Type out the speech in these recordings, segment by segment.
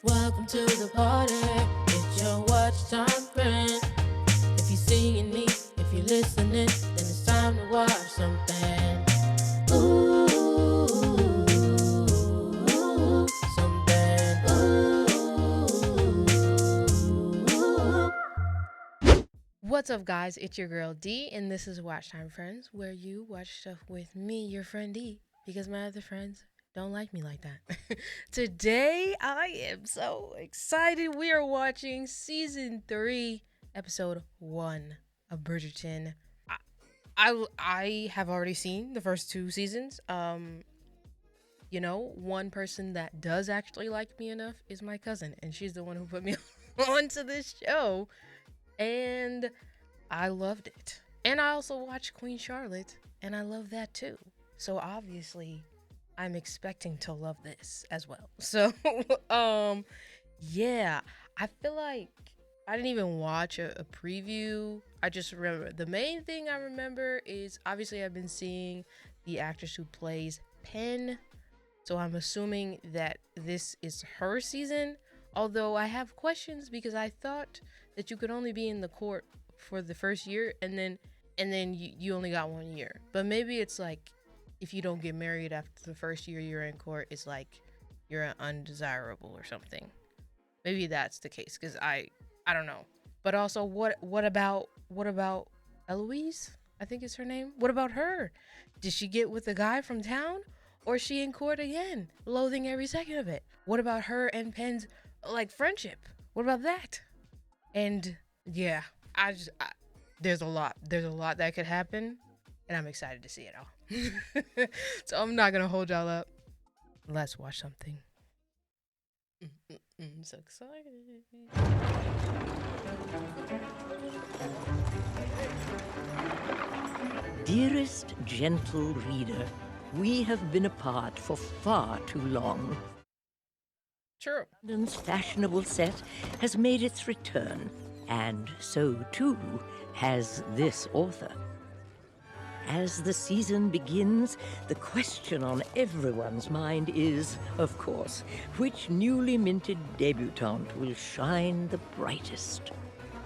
Welcome to the party. It's your watch time friend. If you're seeing me, if you're listening, then it's time to watch something. Ooh, something. Ooh. What's up, guys? It's your girl D, and this is Watch Time Friends, where you watch stuff with me, your friend D, because my other friends don't like me like that. Today, I am so excited. We are watching season 3, episode 1 of Bridgerton. I have already seen the first 2 seasons. You know, one person that does actually like me enough is my cousin, and she's the one who put me onto this show, and I loved it. And I also watched Queen Charlotte, and I love that too. So obviously, I'm expecting to love this as well. So, yeah, I feel like I didn't even watch a preview. I just remember the main thing I remember is obviously I've been seeing the actress who plays Penn. So I'm assuming that this is her season. Although I have questions because I thought that you could only be in the court for the first year and then you only got 1 year. But maybe it's like if you don't get married after the first year you're in court, it's like you're an undesirable or something. Maybe that's the case because I don't know. But also, what about Eloise? I think it's her name. What about her? Did she get with the guy from town, or is she in court again, loathing every second of it? What about her and Penn's like friendship? What about that? And yeah, there's a lot that could happen, and I'm excited to see it all. So I'm not gonna hold y'all up. Let's watch something. I'm so excited. Dearest gentle reader, we have been apart for far too long. True. London's fashionable set has made its return, and so too has this author. As the season begins, the question on everyone's mind is, of course, which newly minted debutante will shine the brightest?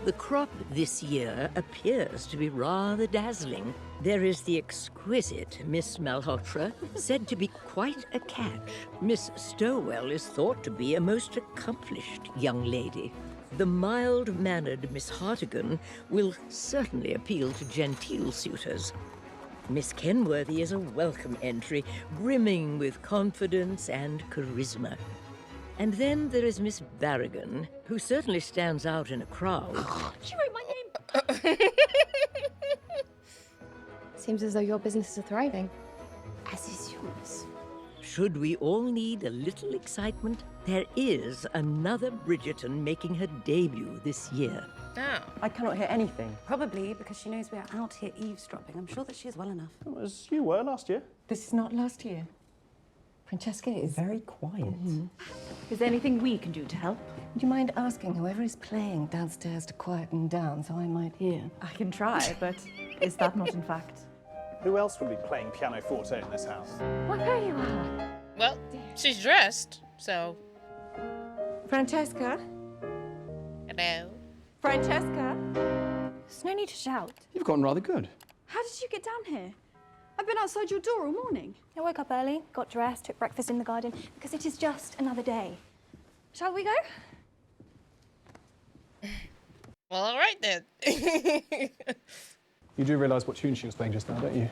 The crop this year appears to be rather dazzling. There is the exquisite Miss Malhotra, said to be quite a catch. Miss Stowell is thought to be a most accomplished young lady. The mild-mannered Miss Hartigan will certainly appeal to genteel suitors. Miss Kenworthy is a welcome entry, brimming with confidence and charisma. And then there is Miss Barrigan, who certainly stands out in a crowd. She wrote my name! Seems as though your businesses are thriving. As is yours. Should we all need a little excitement, there is another Bridgerton making her debut this year. Oh. I cannot hear anything. Probably because she knows we are out here eavesdropping. I'm sure that she is well enough. As you were last year. This is not last year. Francesca is very quiet. Is there anything we can do to help? Would you mind asking whoever is playing downstairs to quieten down so I might hear? I can try, but is that not in fact? Who else would be playing pianoforte in this house? Well, there you are. Well, she's dressed, so. Francesca? Hello. Francesca? There's no need to shout. You've gotten rather good. How did you get down here? I've been outside your door all morning. I woke up early, got dressed, took breakfast in the garden, because it is just another day. Shall we go? Well, all right then. You do realise what tune she was playing just now, don't you?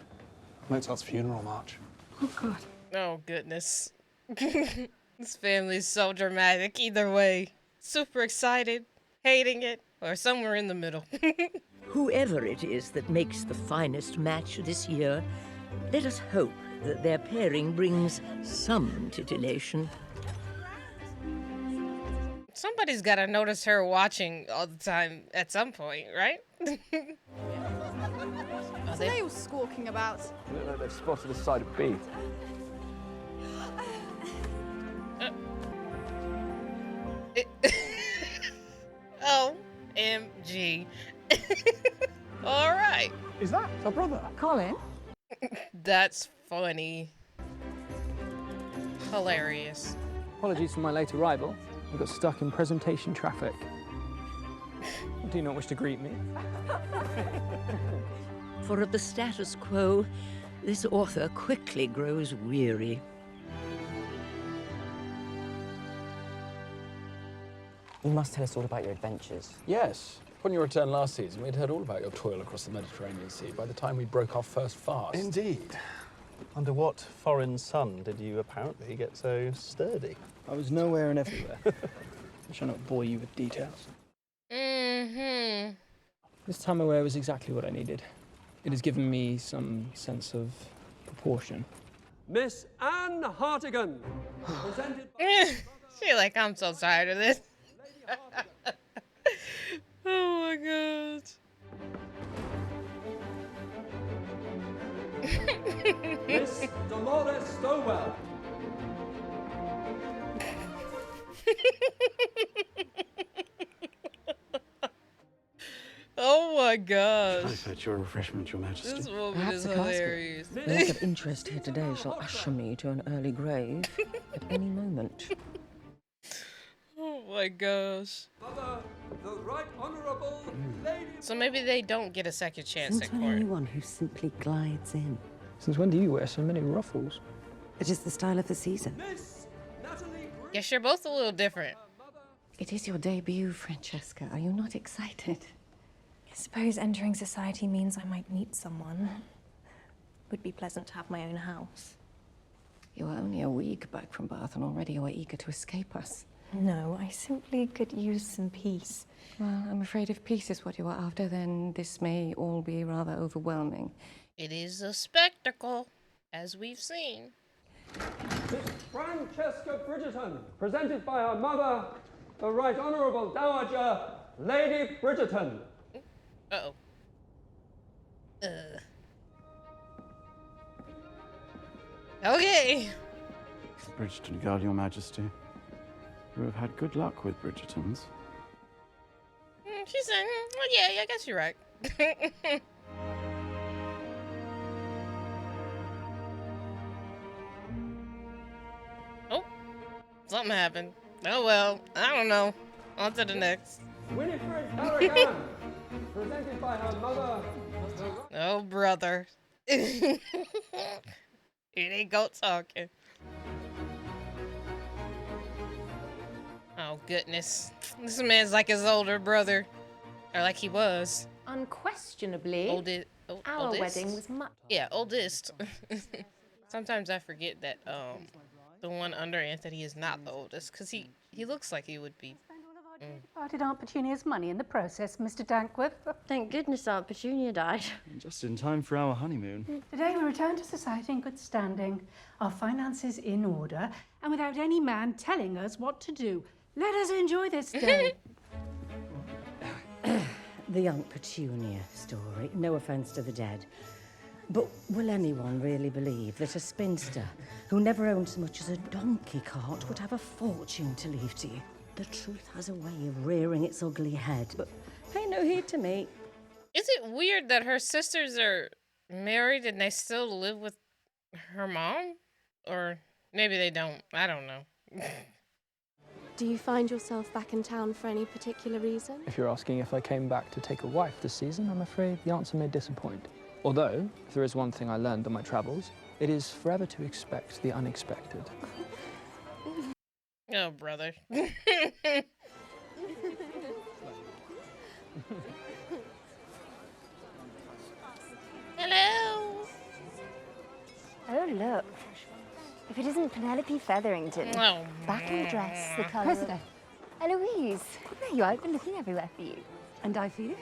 Mozart's Funeral March. Oh, God. Oh, goodness. This family is so dramatic either way. Super excited, hating it, or somewhere in the middle. Whoever it is that makes the finest match this year, let us hope that their pairing brings some titillation. Somebody's got to notice her watching all the time at some point, right? What are they all squawking about? They look like they've spotted a side of beef. OMG. All right. Is that her brother? Colin? That's funny. Hilarious. Apologies for my late arrival. I got stuck in presentation traffic. Do you not wish to greet me? For of the status quo, this author quickly grows weary. You must tell us all about your adventures. Yes. Upon your return last season, we'd heard all about your toil across the Mediterranean Sea by the time we broke our first fast. Indeed. Under what foreign sun did you apparently get so sturdy? I was nowhere and everywhere. I shall not bore you with details. Mm-hmm. This time away was exactly what I needed. It has given me some sense of proportion. Miss Anne Hartigan, presented by... She like, I'm so tired of this. Oh my god. Miss Dolores Stowell. Oh my gosh. I fetch your refreshment, Your Majesty. This woman Perhaps is the casket. hilarious. The lack of interest here today shall usher me to an early grave at any moment. Oh my gosh. Mother, the Right Honourable Lady... So maybe they don't get a second chance Isn't at there court. anyone who simply glides in? Since when do you wear so many ruffles? It is the style of the season. Miss Natalie... Guess you're both a little different. It is your debut, Francesca. Are you not excited? I suppose entering society means I might meet someone. Would be pleasant to have my own house. You are only a week back from Bath and already you are eager to escape us. No, I simply could use some peace. Well, I'm afraid if peace is what you are after, then this may all be rather overwhelming. It is a spectacle, as we've seen. Miss Francesca Bridgerton, presented by her mother, the Right Honourable Dowager Lady Bridgerton. Uh-oh. Okay. Bridgerton guard, Your Majesty. You have had good luck with Bridgertons. She said, well, yeah, I guess you're right. Oh, something happened. Oh well, I don't know. On to the next. Winifred Harrigan, presented by her mother, Oh, brother. Here they go talking. Oh, goodness. This man's like his older brother. Or like he was. Unquestionably, our oldest? wedding was much... Yeah, oldest. Sometimes I forget that the one under Anthony is not the oldest. Because he looks like he would be. Parted Aunt Petunia's money in the process, Mr. Dankworth. Thank goodness Aunt Petunia died. Just in time for our honeymoon. Today we return to society in good standing, our finances in order, and without any man telling us what to do. Let us enjoy this day. The Aunt Petunia story. No offence to the dead. But will anyone really believe that a spinster who never owned so much as a donkey cart would have a fortune to leave to you? The truth has a way of rearing its ugly head, but pay no heed to me. Is it weird that her sisters are married and they still live with her mom? Or maybe they don't. I don't know. Do you find yourself back in town for any particular reason? If you're asking if I came back to take a wife this season, I'm afraid the answer may disappoint. Although, if there is one thing I learned on my travels, it is forever to expect the unexpected. Oh, brother. Hello. Oh, look. If it isn't Penelope Featherington. Oh, back in the dress, the colour President. Eloise, there you are. I've been looking everywhere for you. And I for you.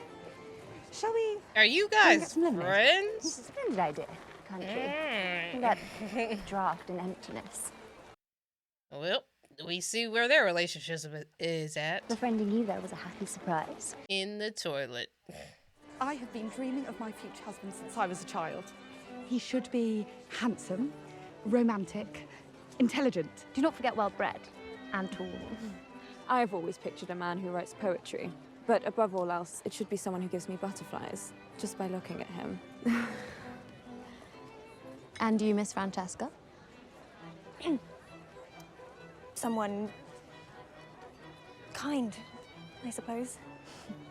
Shall we... Are you guys friends? It's a splendid idea, country. That draft and emptiness. Well, we see where their relationship is at. Befriending you there was a happy surprise. In the toilet. I have been dreaming of my future husband since I was a child. He should be handsome, romantic, intelligent. Do not forget well-bred and tall. I have always pictured a man who writes poetry, but above all else, it should be someone who gives me butterflies, just by looking at him. And you, Miss Francesca? Someone kind, I suppose.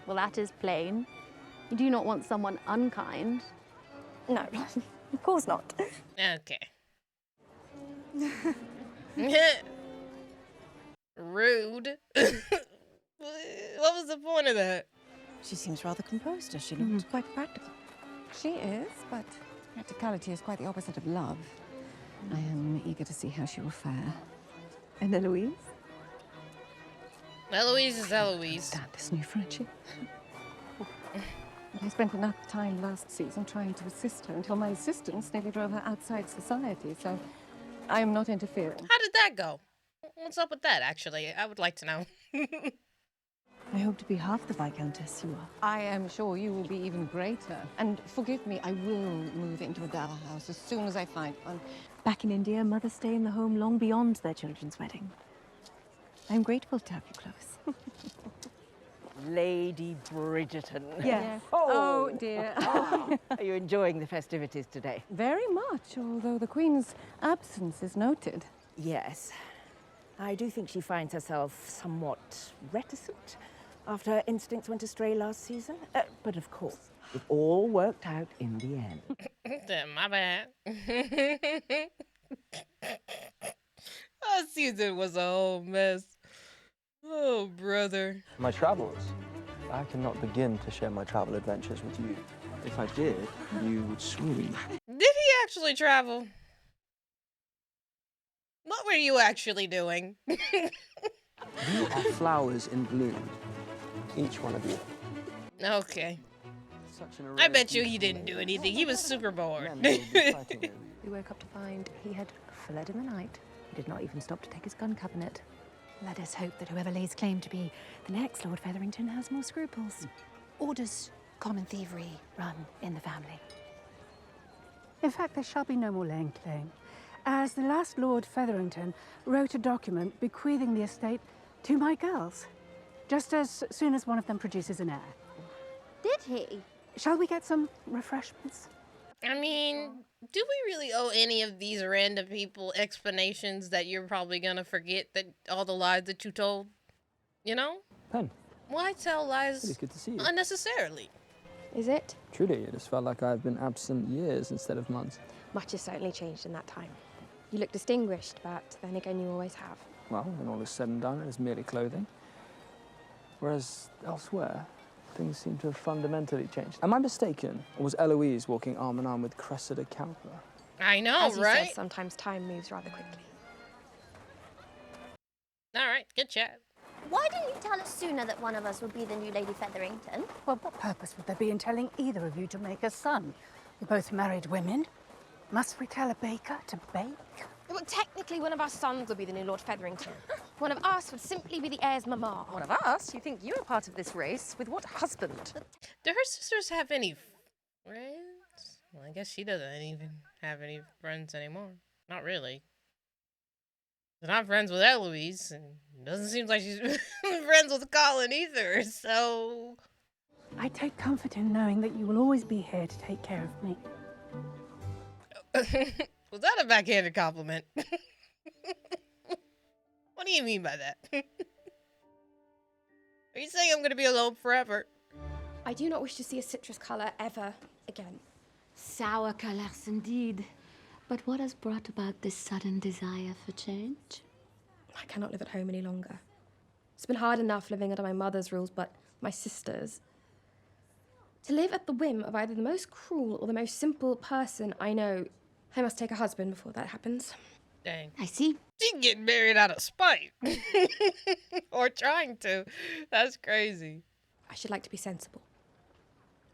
Well, that is plain. You do not want someone unkind. No, of course not. Okay. Rude. What was the point of that? She seems rather composed, does she not? Quite practical. She is, but practicality is quite the opposite of love. I am eager to see how she will fare. And Eloise? Eloise is Eloise. Stand this new friendship. I spent enough time last season trying to assist her until my assistance nearly drove her outside society, so I am not interfering. How did that go? What's up with that, actually? I would like to know. I hope to be half the Viscountess you are. I am sure you will be even greater. And forgive me, I will move into a dower house as soon as I find one. Back in India, mothers stay in the home long beyond their children's wedding. I'm grateful to have you close. Lady Bridgerton. Yes. Oh, dear. Are you enjoying the festivities today? Very much, although the Queen's absence is noted. Yes. I do think she finds herself somewhat reticent after her instincts went astray last season. But of course, it all worked out in the end. My bad. That season was a whole mess. Oh, brother. My travels. I cannot begin to share my travel adventures with you. If I did, you would swoon. Did he actually travel? What were you actually doing? You are flowers in bloom. Each one of you. Okay. Such an I bet you he didn't do anything. He was super bored. We woke up to find he had fled in the night. He did not even stop to take his gun cabinet. Let us hope that whoever lays claim to be the next Lord Featherington has more scruples. Orders, common thievery, run in the family. In fact, there shall be no more laying claim, as the last Lord Featherington wrote a document bequeathing the estate to my girls, just as soon as one of them produces an heir. Did he? Shall we get some refreshments? I mean, do we really owe any of these random people explanations that you're probably gonna forget that all the lies that you told? You know? Pen. Why tell lies It's good to see you. unnecessarily? Is it? Truly, it has felt like I've been absent years instead of months. Much has certainly changed in that time. You look distinguished, but then again, you always have. Well, when all is said and done, it is merely clothing. Whereas elsewhere, things seem to have fundamentally changed. Am I mistaken, or was Eloise walking arm in arm with Cressida Cowper? I know, As you right? said, sometimes time moves rather quickly. All right, good chat. Why didn't you tell us sooner that one of us would be the new Lady Featherington? Well, what purpose would there be in telling either of you to make a son? We're both married women. Must we tell a baker to bake? Well, technically, one of our sons would be the new Lord Featherington. One of us would simply be the heir's mama. One of us? You think you're part of this race? With what husband? Do her sisters have any friends? Well, I guess she doesn't even have any friends anymore. Not really. She's not friends with Eloise, and doesn't seem like she's friends with Colin either, so... I take comfort in knowing that you will always be here to take care of me. Was that a backhanded compliment? What do you mean by that? Are you saying I'm going to be alone forever? I do not wish to see a citrus colour ever again. Sour colours indeed. But what has brought about this sudden desire for change? I cannot live at home any longer. It's been hard enough living under my mother's rules, but my sister's. To live at the whim of either the most cruel or the most simple person I know, I must take a husband before that happens. Dang. I see. She's getting married out of spite. Or trying to. That's crazy. I should like to be sensible.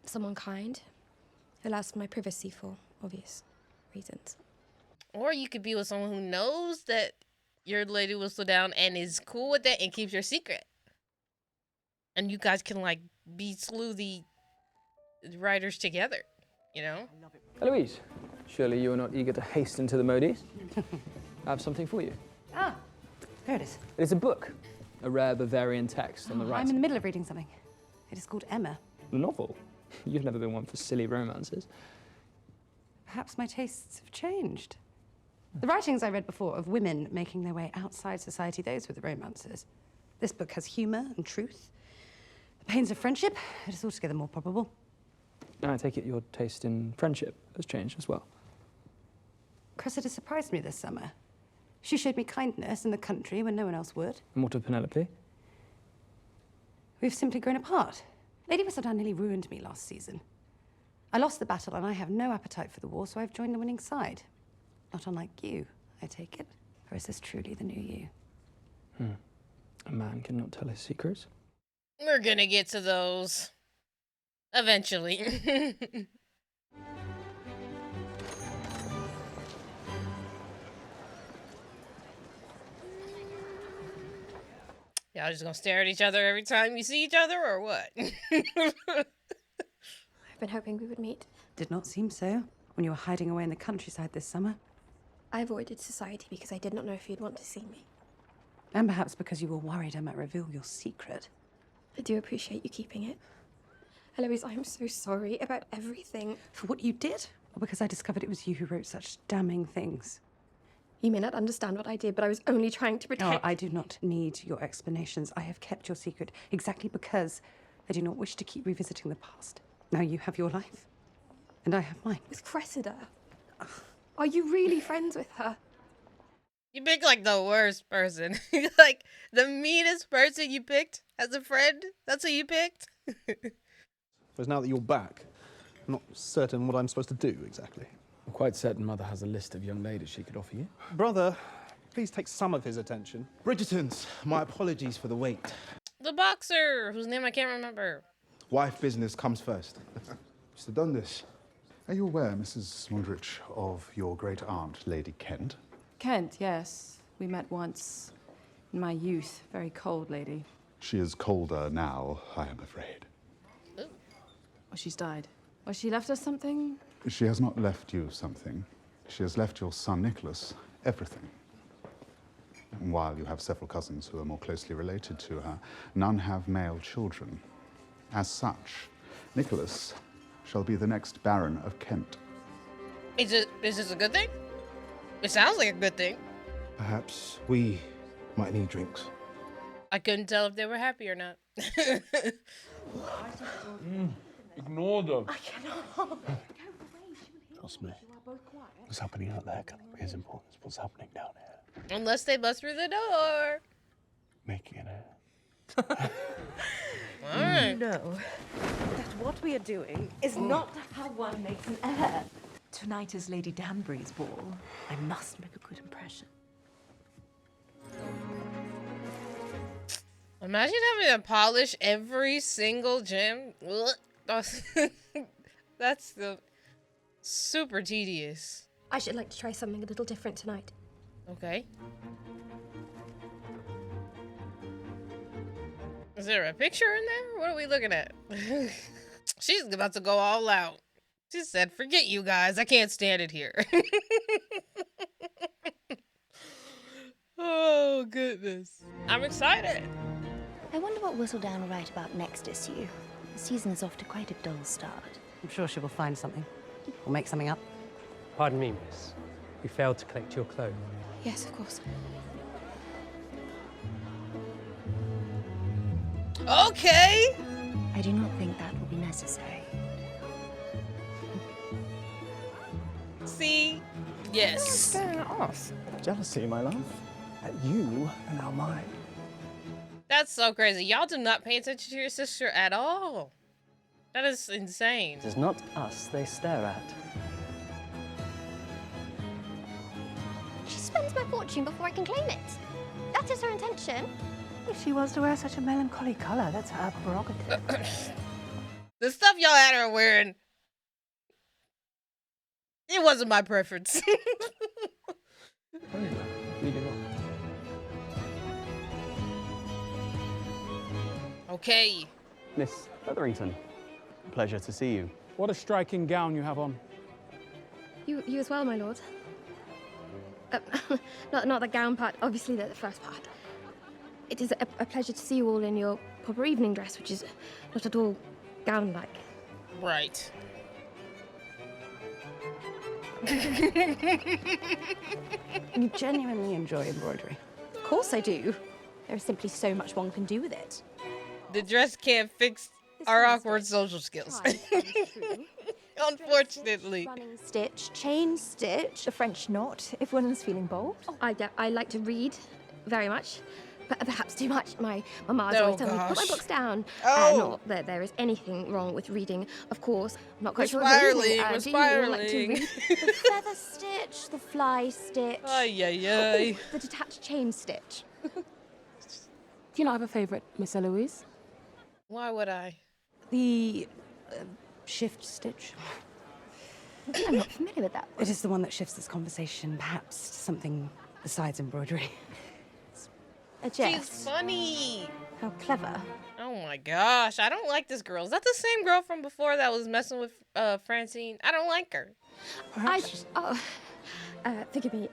Someone kind, who allows for my privacy for obvious reasons. Or you could be with someone who knows that your lady will slow down and is cool with that and keeps your secret. And you guys can, like, be sleuthy writers together, you know? Eloise, surely you are not eager to hasten to the Modis? I have something for you. Ah, there it is. It is a book, a rare Bavarian text on the right. I'm in the middle of reading something. It is called Emma. A novel? You've never been one for silly romances. Perhaps my tastes have changed. The writings I read before of women making their way outside society, those were the romances. This book has humour and truth. The pains of friendship, it is altogether more probable. I take it your taste in friendship has changed as well. Cressida surprised me this summer. She showed me kindness in the country when no one else would. And what of Penelope? We've simply grown apart. Lady Whistledown nearly ruined me last season. I lost the battle and I have no appetite for the war, so I've joined the winning side. Not unlike you, I take it. Or is this truly the new you? A man cannot tell his secrets. We're gonna get to those. Eventually. Y'all just gonna stare at each other every time you see each other, or what? I've been hoping we would meet. Did not seem so when you were hiding away in the countryside this summer. I avoided society because I did not know if you'd want to see me. And perhaps because you were worried I might reveal your secret. I do appreciate you keeping it. Eloise, I'm so sorry about everything. For what you did? Or because I discovered it was you who wrote such damning things? You may not understand what I did, but I was only trying to protect... Oh, I do not need your explanations. I have kept your secret exactly because I do not wish to keep revisiting the past. Now you have your life, and I have mine. With Cressida. Are you really friends with her? You picked like the worst person. Like the meanest person you picked as a friend. That's who you picked. Because now that you're back, I'm not certain what I'm supposed to do exactly. I'm quite certain Mother has a list of young ladies she could offer you. Brother, please take some of his attention. Bridgerton's, my apologies for the wait. The boxer, whose name I can't remember. Wife business comes first. Mr. Dundas, are you aware, Mrs. Mundrich, of your great aunt, Lady Kent? Kent, yes. We met once in my youth. Very cold lady. She is colder now, I am afraid. Well, she's died. Well, she left us something? She has not left you something. She has left your son, Nicholas, everything. And while you have several cousins who are more closely related to her, none have male children. As such, Nicholas shall be the next Baron of Kent. Is this a good thing? It sounds like a good thing. Perhaps we might need drinks. I couldn't tell if they were happy or not. Ignore them. I cannot. Trust me. What's happening out there cannot be as important as what's happening down here. Unless they bust through the door. Making it out. Alright. No, that what we are doing is not how one makes an heir. Tonight is Lady Danbury's ball. I must make a good impression. Imagine having to polish every single gem. That's super tedious. I should like to try something a little different tonight. Okay. Is there a picture in there? What are we looking at? She's about to go all out. She said, forget you guys. I can't stand it here. Oh, goodness. I'm excited. I wonder what Whistledown will write about next issue. The season is off to quite a dull start. I'm sure she will find something. Or make something up. Pardon me, miss. We failed to collect your cloak. Yes, of course. Okay. I do not think that will be necessary. See? Yes. Staring at us. Jealousy, my love. At you and now mine. That's so crazy. Y'all do not pay attention to your sister at all. That is insane. It is not us they stare at. She spends my fortune before I can claim it. That is her intention. If she wants to wear such a melancholy colour, that's her prerogative. The stuff y'all had her wearing, it wasn't my preference. Okay. Miss Featherington, pleasure to see you. What a striking gown you have on. You as well, my lord. Not the gown part, obviously the first part. It is a pleasure to see you all in your proper evening dress, which is not at all gown-like. Right. You genuinely enjoy embroidery. Of course I do. There is simply so much one can do with it. The dress can't fix our awkward social skills. Unfortunately. Running stitch, chain stitch, the French knot, if one's feeling bold. Oh, I like to read very much, but perhaps too much. My mama's Oh, always telling me, put my gosh. books down. Oh. Not that there is anything wrong with reading, of course. I'm not quite We're sure. if there is spiraling, any. we're Do you all like to spiraling. read? The feather stitch, the fly stitch. Ay, ay, ay. The detached chain stitch. Do you not have a favourite, Miss Eloise? Why would I? The shift stitch. I'm not familiar with that. It is the one that shifts this conversation, perhaps to something besides embroidery. A jest. She's funny. How clever. Oh my gosh, I don't like this girl. Is that the same girl from before that was messing with Francine? I don't like her. Forgive me.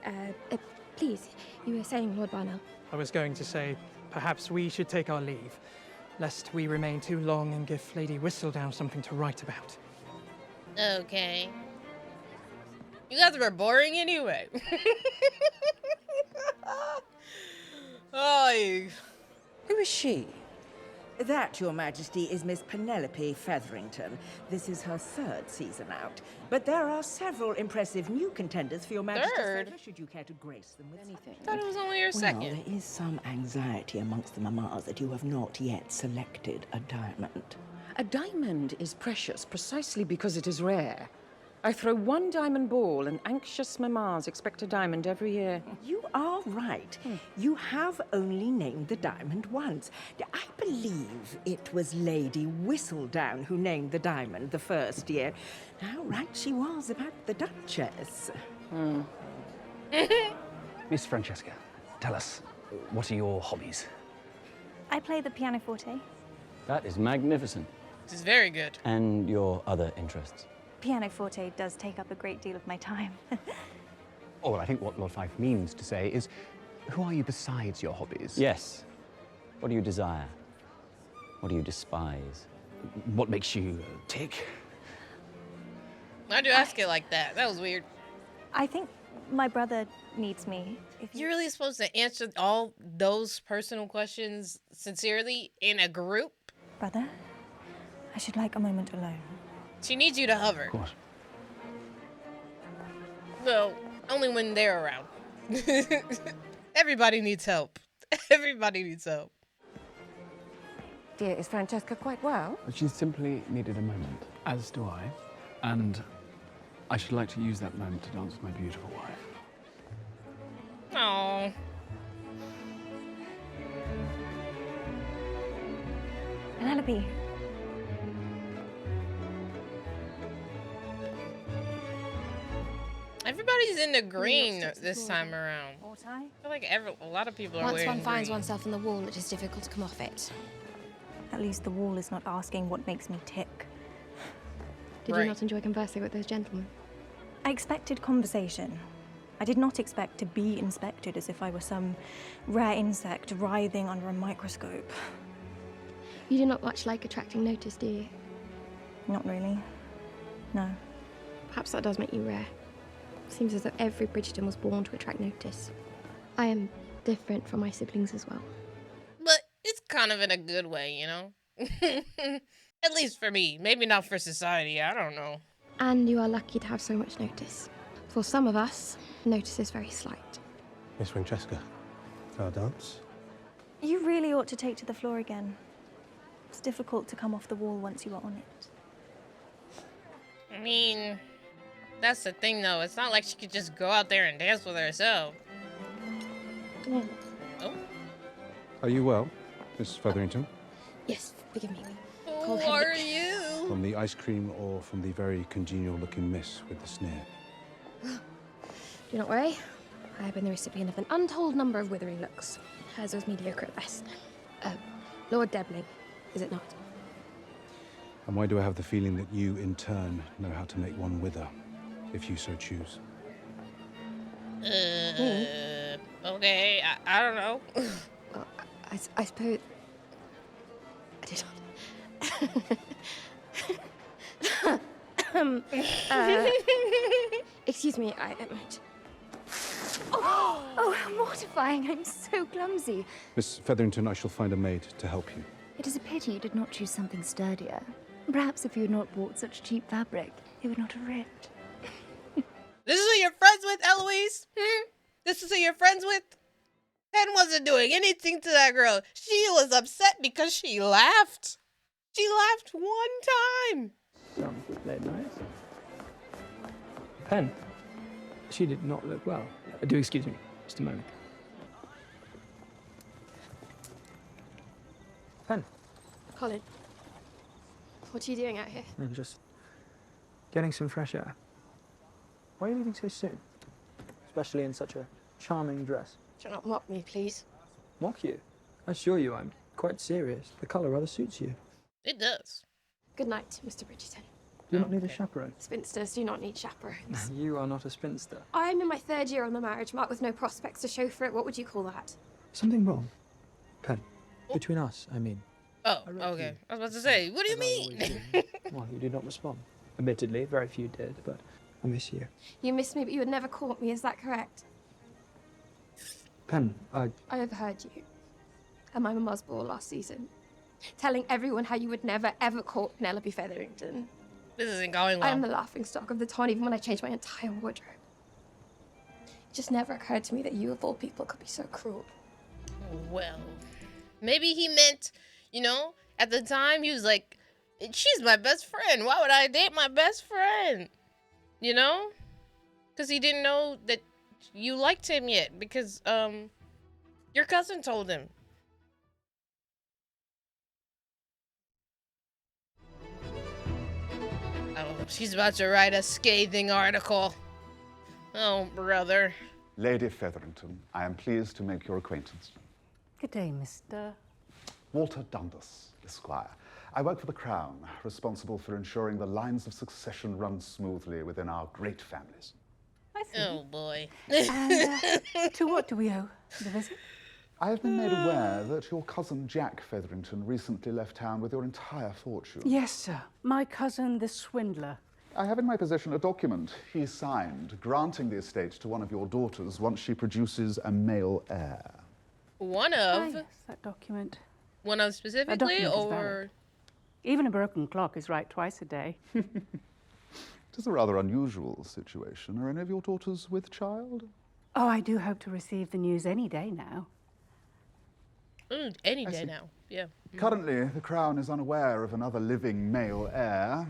Please, you were saying, Lord Barnell. I was going to say, perhaps we should take our leave, lest we remain too long and give Lady Whistledown something to write about. Okay. You guys were boring anyway. Oh, Who is she? That, Your Majesty, is Miss Penelope Featherington. This is her 3rd season out. But there are several impressive new contenders for Your Majesty's Third? favour, should you care to grace them with anything. I thought it was only your second. Well, there is some anxiety amongst the mamas that you have not yet selected a diamond. A diamond is precious precisely because it is rare. I throw one diamond ball and anxious mamas expect a diamond every year. You are right. You have only named the diamond once. I believe it was Lady Whistledown who named the diamond the first year. How right she was about the Duchess. Miss Francesca, tell us, what are your hobbies? I play the pianoforte. That is magnificent. This is very good. And your other interests? Pianoforte does take up a great deal of my time. Oh, well, I think what Lord Fife means to say is, who are you besides your hobbies? Yes. What do you desire? What do you despise? What makes you tick? Why'd you ask it like that? That was weird. I think my brother needs me. You're really supposed to answer all those personal questions sincerely in a group? Brother, I should like a moment alone. She needs you to hover. Of course. Well, only when they're around. Everybody needs help. Everybody needs help. Dear, is Francesca quite well? She simply needed a moment. As do I. And I should like to use that moment to dance with my beautiful wife. Aww. Penelope. Everybody's in the green this time around. I feel like a lot of people are Once wearing one finds green. oneself on the wall, it is difficult to come off it. At least the wall is not asking what makes me tick. Did you not enjoy conversing with those gentlemen? I expected conversation. I did not expect to be inspected as if I were some rare insect writhing under a microscope. You do not much like attracting notice, do you? Not really. No. Perhaps that does make you rare. Seems as though every Bridgerton was born to attract notice. I am different from my siblings as well. But it's kind of in a good way, you know? At least for me. Maybe not for society. I don't know. And you are lucky to have so much notice. For some of us, notice is very slight. Miss Francesca, our dance? You really ought to take to the floor again. It's difficult to come off the wall once you are on it. I mean, that's the thing, though. It's not like she could just go out there and dance with herself. Oh. Are you well, Miss Featherington? Yes, forgive me. Who are you? From the ice cream or from the very congenial-looking miss with the sneer? Do not worry. I have been the recipient of an untold number of withering looks. Hers was mediocre at best. Lord Debling, is it not? And why do I have the feeling that you, in turn, know how to make one wither, if you so choose? Okay, I don't know. Well, I suppose... I did not. Excuse me, I might... Oh, how mortifying. I'm so clumsy. Miss Featherington, I shall find a maid to help you. It is a pity you did not choose something sturdier. Perhaps if you had not bought such cheap fabric, it would not have ripped. This is who you're friends with, Eloise? This is who you're friends with? Pen wasn't doing anything to that girl. She was upset because she laughed. She laughed one time. Some late nights. Pen. She did not look well. Do excuse me, just a moment. Pen. Colin, what are you doing out here? I'm just getting some fresh air. Why are you leaving so soon? Especially in such a charming dress. Do not mock me, please. Mock you? I assure you I'm quite serious. The colour rather suits you. It does. Good night, Mr. Bridgerton. Do you not need a chaperone? Spinsters do not need chaperones. You are not a spinster. I'm in my 3rd year on the marriage mark with no prospects to show for it. What would you call that? Something wrong? Pen. Between us, I mean. Oh, okay. I was about to say, what do you mean? Well, you did not respond. Admittedly, very few did, but I miss you. You missed me, but you would never court me. Is that correct? Pen, I overheard you at my mama's ball last season, telling everyone how you would never, ever court Penelope Featherington. This isn't going well. I am the laughingstock of the town, even when I changed my entire wardrobe. It just never occurred to me that you, of all people, could be so cruel. Well, maybe he meant, you know, at the time he was like, she's my best friend. Why would I date my best friend? You know? Because he didn't know that you liked him yet. Because, your cousin told him. Oh, she's about to write a scathing article. Oh, brother. Lady Featherington, I am pleased to make your acquaintance. Good day, Mr. Walter Dundas, Esquire. I work for the Crown, responsible for ensuring the lines of succession run smoothly within our great families. I see. Oh, boy. And to what do we owe the visit? I have been made aware that your cousin Jack Featherington recently left town with your entire fortune. Yes, sir. My cousin, the swindler. I have in my possession a document he signed granting the estate to one of your daughters once she produces a male heir. One of? Yes, that document. One of specifically, document is or? valid. Even a broken clock is right twice a day. It is a rather unusual situation. Are any of your daughters with child? Oh, I do hope to receive the news any day now. Any day now, yeah. Currently, the Crown is unaware of another living male heir.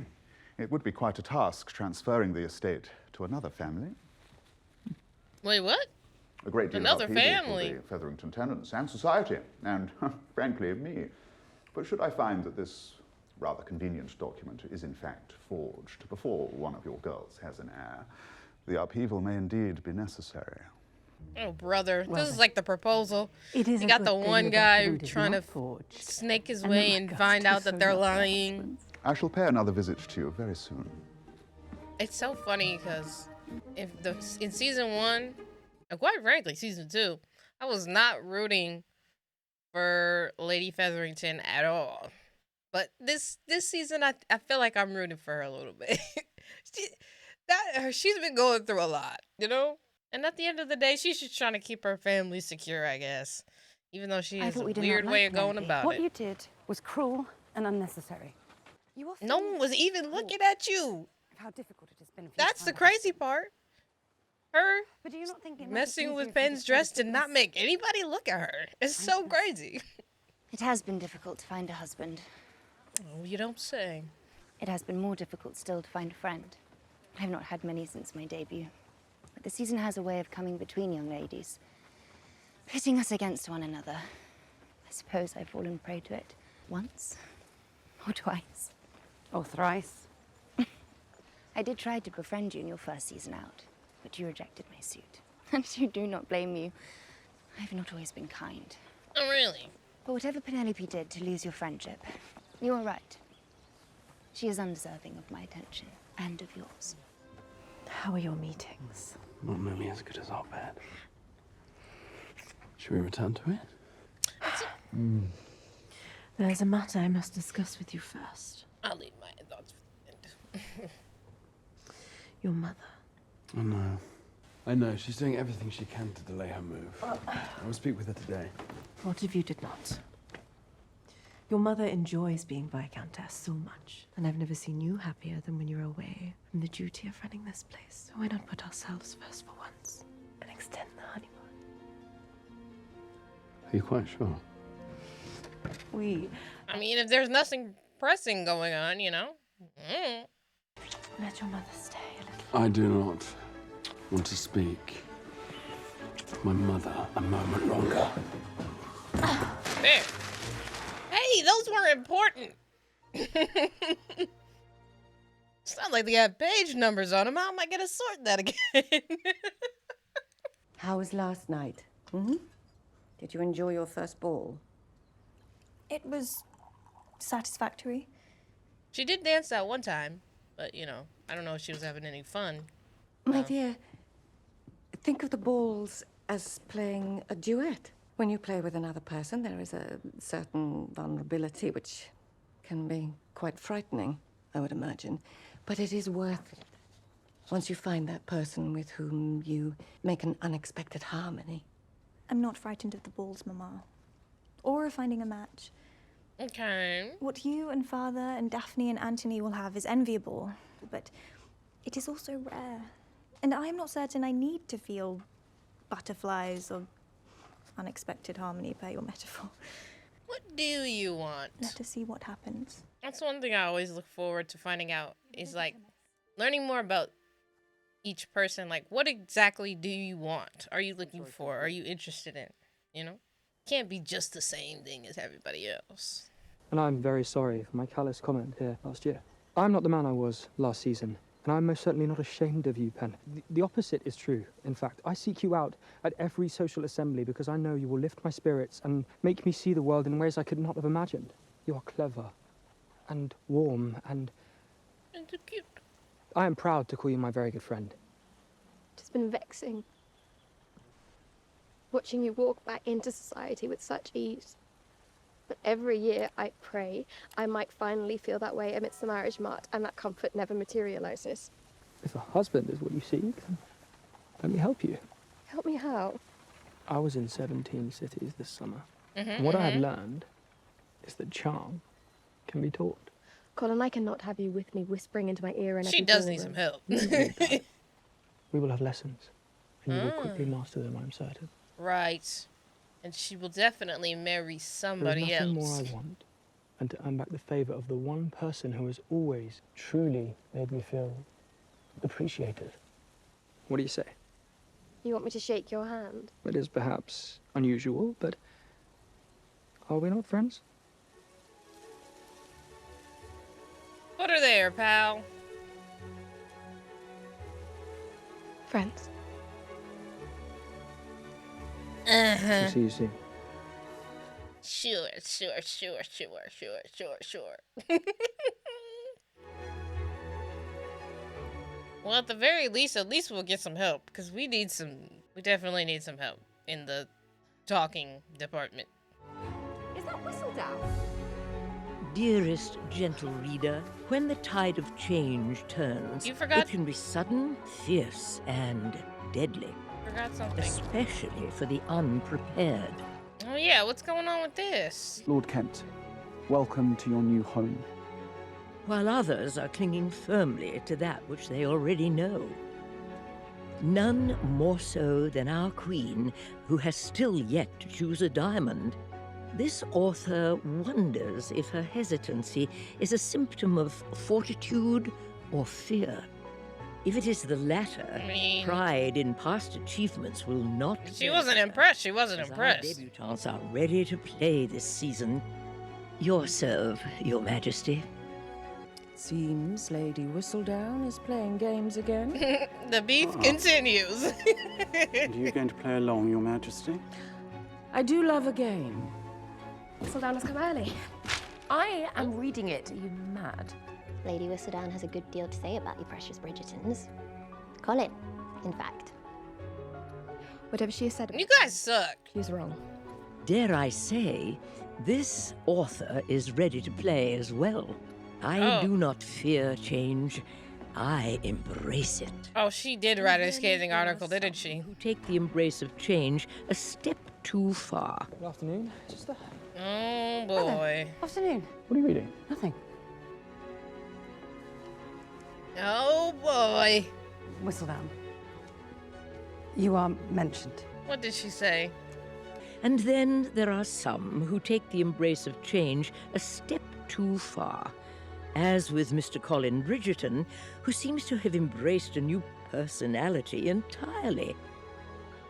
It would be quite a task transferring the estate to another family. Wait, what? A great deal Another of upheaval family? for the Featherington tenants and society, and frankly, me. But should I find that this rather convenient document is in fact forged before one of your girls has an heir, the upheaval may indeed be necessary. Oh, brother. Well, This is like the proposal. it is You a got good the thing one the guy document is trying to not forged. snake his And way then my and God, find out he's that so they're not their lying. I shall pay another visit to you very soon. It's so funny because in season 1, and quite frankly, season 2, I was not rooting for Lady Featherington at all. But this season, I feel like I'm rooting for her a little bit. She's been going through a lot, you know? And at the end of the day, she's just trying to keep her family secure, I guess. Even though she has a weird way of going about What it. you did was cruel and unnecessary. No one was even looking at you. How difficult it has been for you to That's the find a crazy part. Her But do you not think it might be messing easier with if you Pen's decided dress to did not miss- make anybody look at her. It's so crazy. It has been difficult to find a husband. Oh, you don't say. It has been more difficult still to find a friend. I have not had many since my debut. But the season has a way of coming between young ladies, pitting us against one another. I suppose I've fallen prey to it once or twice. Or thrice. I did try to befriend you in your first season out, but you rejected my suit. And you do not blame you. I've not always been kind. Oh, really? But whatever Penelope did to lose your friendship, you were right. She is undeserving of my attention and of yours. How are your meetings? Not nearly as good as our bed. Should we return to it? There's a matter I must discuss with you first. I'll leave my thoughts for the end. Your mother. Oh no. I know, she's doing everything she can to delay her move. I will speak with her today. What if you did not? Your mother enjoys being Viscountess so much, and I've never seen you happier than when you're away from the duty of running this place. So why not put ourselves first for once and extend the honeymoon? Are you quite sure? I mean, if there's nothing pressing going on, you know. Let your mother stay a little. I do not want to speak to my mother a moment longer. There. Hey, those were important. It's not like they have page numbers on them. How am I gonna sort that again? How was last night? Mm-hmm. Did you enjoy your first ball? It was satisfactory. She did dance that one time, but you know, I don't know if she was having any fun. My dear, think of the balls as playing a duet. When you play with another person, there is a certain vulnerability which can be quite frightening, I would imagine. But it is worth it. Once you find that person with whom you make an unexpected harmony. I'm not frightened of the balls, Mama. Or of finding a match. Okay. What you and Father and Daphne and Anthony will have is enviable, but it is also rare. And I am not certain I need to feel butterflies or unexpected harmony, per your metaphor. What do you want? Let us see what happens. That's one thing I always look forward to finding out is like learning more about each person. Like, what exactly do you want? Are you looking for? Are you interested in? You know? Can't be just the same thing as everybody else. And I'm very sorry for my callous comment here last year. I'm not the man I was last season, and I'm most certainly not ashamed of you, Pen. The opposite is true, in fact. I seek you out at every social assembly because I know you will lift my spirits and make me see the world in ways I could not have imagined. You are clever and warm and cute. I am proud to call you my very good friend. It's been vexing. Watching you walk back into society with such ease. But every year I pray I might finally feel that way amidst the marriage mart, and that comfort never materializes. If a husband is what you seek, then let me help you. Help me how? I was in 17 cities this summer. And what I have learned is that charm can be taught. Colin, I cannot have you with me whispering into my ear and She does need some help. We will have lessons, and you will quickly master them, I'm certain. Right. And she will definitely marry somebody There is nothing else. more I want than to earn back the favour of the one person who has always truly made me feel appreciated. What do you say? You want me to shake your hand? It is perhaps unusual, but are we not friends? Put her there, pal. Friends. Uh-huh. See you soon. Sure. Well, at the very least, we'll get some help, because we definitely need some help in the talking department. Is that Whistledown? Dearest gentle reader, when the tide of change turns, You forgot- it can be sudden, fierce, and deadly. Forgot something. Especially for the unprepared. Oh yeah, what's going on with this? Lord Kent, welcome to your new home. While others are clinging firmly to that which they already know. None more so than our queen, who has still yet to choose a diamond. This author wonders if her hesitancy is a symptom of fortitude or fear. If it is the latter, pride in past achievements will not. She wasn't impressed. She wasn't As impressed. Our debutantes are ready to play this season. Your serve, Your Majesty. Seems Lady Whistledown is playing games again. The beef continues. And are you going to play along, Your Majesty? I do love a game. Whistledown has come early. I am reading it. Are you mad? Lady Whistledown has a good deal to say about you precious Bridgertons. Colin, in fact. Whatever she has said. You guys suck. She's wrong. Dare I say, this author is ready to play as well. I do not fear change. I embrace it. Oh, she did write a scathing article, didn't she? Who take the embrace of change a step too far. Good afternoon, sister. Oh, boy. Afternoon. What are you reading? Nothing. Oh, boy. Whistledown. You are mentioned. What did she say? And then there are some who take the embrace of change a step too far. As with Mr. Colin Bridgerton, who seems to have embraced a new personality entirely.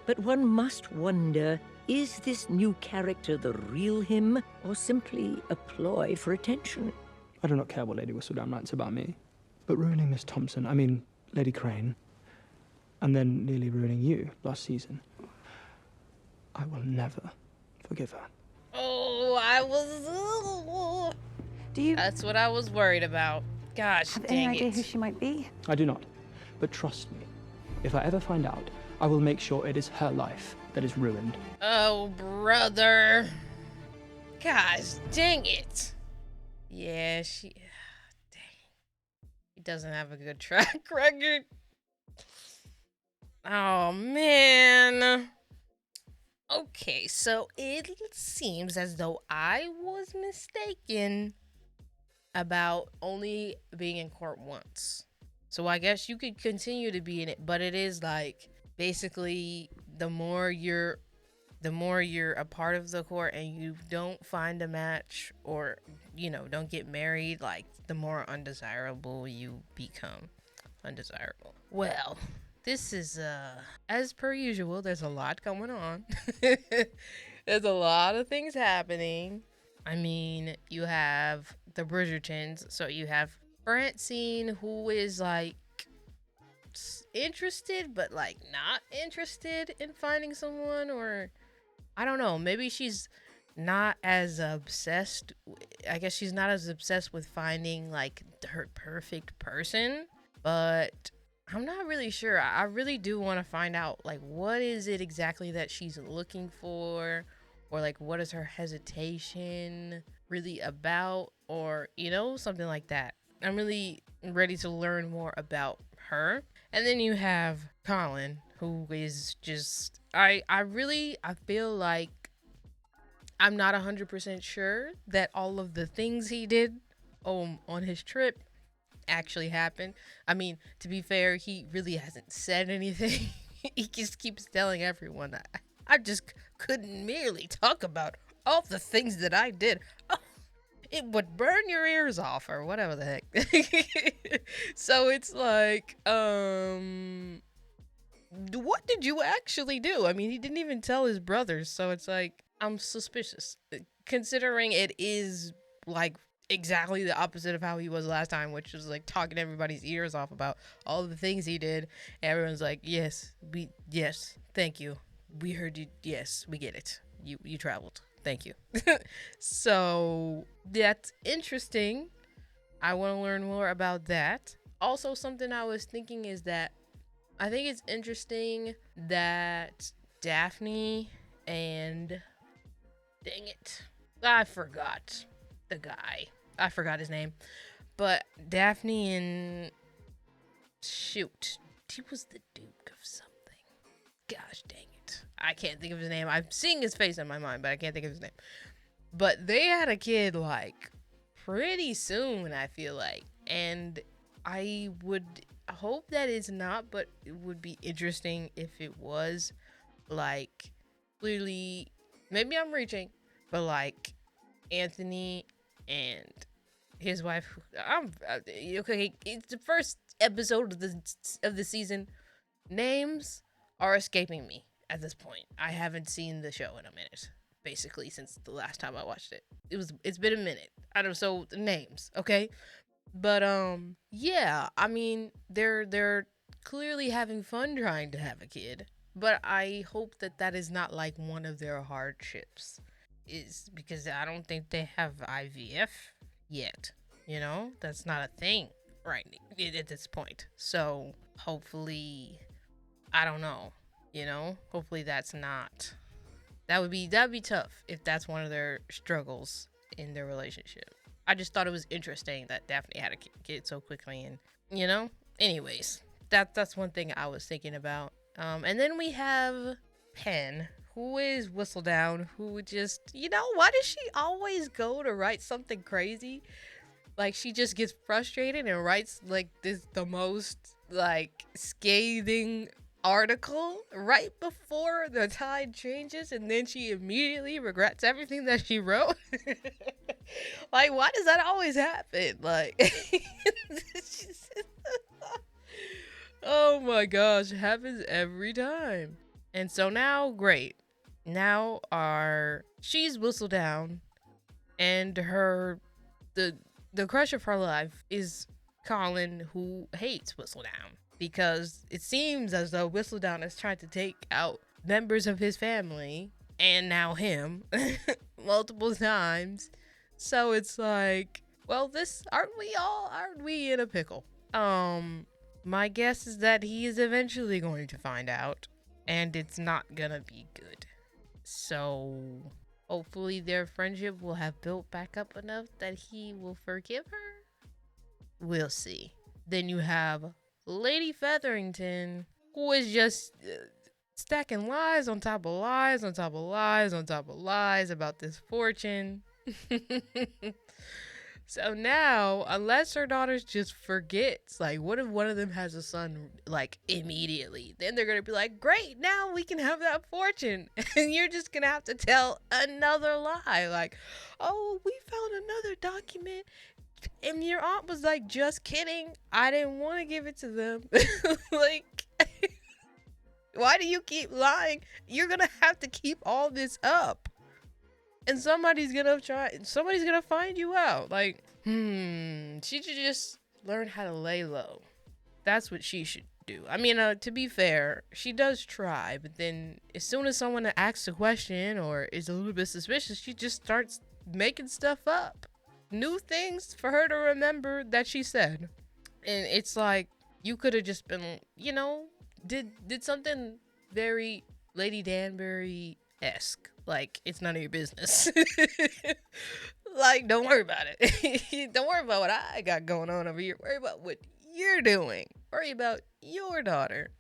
But one must wonder, is this new character the real him, or simply a ploy for attention? I do not care what Lady Whistledown writes about me, but ruining Miss Thompson, I mean, Lady Crane, and then nearly ruining you last season, I will never forgive her. Oh, I was... Do you... That's what I was worried about. Gosh, have dang any idea it. who she might be? I do not, but trust me, if I ever find out, I will make sure it is her life that is ruined. Oh, brother. Gosh, dang it. Yeah, she... Dang. He doesn't have a good track record. Oh, man. Okay, so it seems as though I was mistaken about only being in court once. So I guess you could continue to be in it, but it is like basically the more you're a part of the court and you don't find a match or, you know, don't get married, like the more undesirable you become. Undesirable. Well, this is as per usual, there's a lot going on. There's a lot of things happening. I mean, you have the Bridgertons, so you have Francine, who is like interested but like not interested in finding someone, or I don't know, maybe she's not as obsessed. I guess she's not as obsessed with finding like her perfect person, but I'm not really sure. I really do want to find out like what is it exactly that she's looking for, or like what is her hesitation really about, or you know, something like that. I'm really ready to learn more about her. And then you have Colin, who is just I feel like I'm not 100% sure that all of the things he did on his trip actually happened. I mean, to be fair, he really hasn't said anything. He just keeps telling everyone I just couldn't merely talk about all the things that I did. Oh, it would burn your ears off, or whatever the heck. So it's like, what did you actually do? I mean, he didn't even tell his brothers, so it's like, I'm suspicious, considering it is like exactly the opposite of how he was last time, which was like talking everybody's ears off about all the things he did. Everyone's like, yes, thank you, we heard you, yes, we get it, you traveled, thank you. So that's interesting. I want to learn more about that. Also, something I was thinking is that I think it's interesting that Daphne and dang it, I forgot the guy. I forgot his name. But Daphne and shoot, he was the Duke of something. Gosh dang it. I can't think of his name. I'm seeing his face in my mind, but I can't think of his name. But they had a kid like pretty soon, I feel like. And I would hope that it's not, but it would be interesting if it was. Like, clearly, maybe I'm reaching, but like Anthony and his wife, okay, it's the first episode of the season. Names are escaping me at this point. I haven't seen the show in a minute, basically, since the last time I watched it. It's been a minute. I don't, so the names, okay? But yeah, I mean, they're clearly having fun trying to have a kid, but I hope that is not like one of their hardships, is because I don't think they have IVF yet. You know, that's not a thing right at this point. So hopefully, I don't know, you know, hopefully that's not, that'd be tough if that's one of their struggles in their relationship. I just thought it was interesting that Daphne had a kid so quickly, and you know, anyways, that's one thing I was thinking about. And then we have Pen, who is Whistledown, who just, why does she always go to write something crazy? Like, she just gets frustrated and writes like the most like scathing article right before the tide changes, and then she immediately regrets everything that she wrote. Like, why does that always happen? Like, oh my gosh, it happens every time. And so now, great. Now she's Whistledown, and the crush of her life is Colin, who hates Whistledown because it seems as though Whistledown has tried to take out members of his family and now him multiple times. So it's like, well, aren't we in a pickle? My guess is that he is eventually going to find out, and it's not gonna be good. So hopefully their friendship will have built back up enough that he will forgive her. We'll see. Then you have Lady Featherington, who is just stacking lies on top of lies on top of lies on top of lies about this fortune. So now, unless her daughters just forgets, like, what if one of them has a son, like, immediately? Then they're gonna be like, great, now we can have that fortune. And you're just gonna have to tell another lie. Like, oh, we found another document. And your aunt was like, just kidding. I didn't want to give it to them. Like, why do you keep lying? You're gonna have to keep all this up. And somebody's gonna find you out. Like, she should just learn how to lay low. That's what she should do. I mean, to be fair, she does try, but then as soon as someone asks a question or is a little bit suspicious, she just starts making stuff up. New things for her to remember that she said. And it's like, you could have just been, did something very Lady Danbury-esque. Like, it's none of your business. Like, don't worry about it. Don't worry about what I got going on over here. Worry about what you're doing. Worry about your daughter.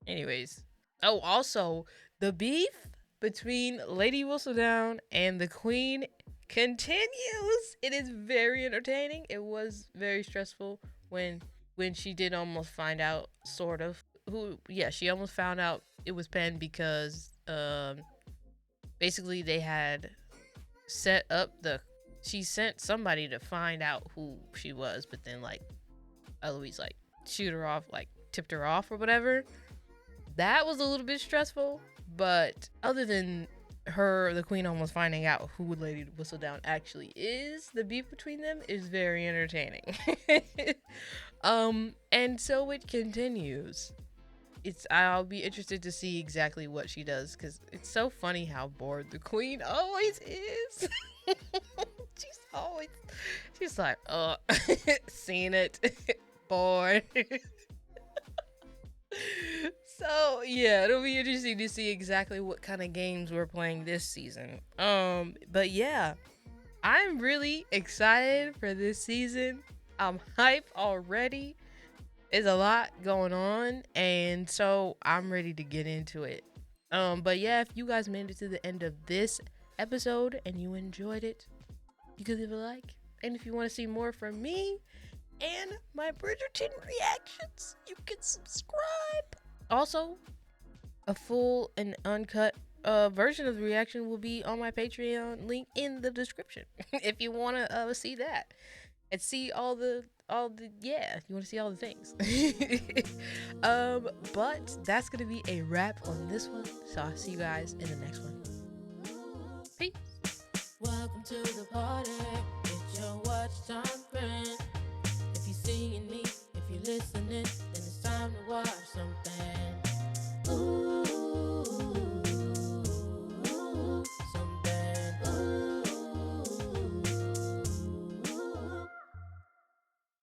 Anyways. Oh, also, the beef between Lady Whistledown and the Queen continues. It is very entertaining. It was very stressful when she did almost find out, sort of. She almost found out it was Pen because, basically, they had set up she sent somebody to find out who she was, but then, like, Eloise, like, shoot her off, like, tipped her off or whatever. That was a little bit stressful, but other than the Queen almost finding out who Lady Whistledown actually is, the beef between them is very entertaining. And so it continues. I'll be interested to see exactly what she does, because it's so funny how bored the Queen always is. She's like, seen it, bored. So yeah, it'll be interesting to see exactly what kind of games we're playing this season. But yeah, I'm really excited for this season. I'm hyped already. There's a lot going on, and so I'm ready to get into it. But yeah, if you guys made it to the end of this episode and you enjoyed it, you can leave a like. And if you want to see more from me and my Bridgerton reactions, you can subscribe. Also, a full and uncut version of the reaction will be on my Patreon, link in the description. If you want to see that and see you want to see all the things. But that's gonna be a wrap on this one, so I'll see you guys in the next one. Peace. Welcome to the party. It's your watch time.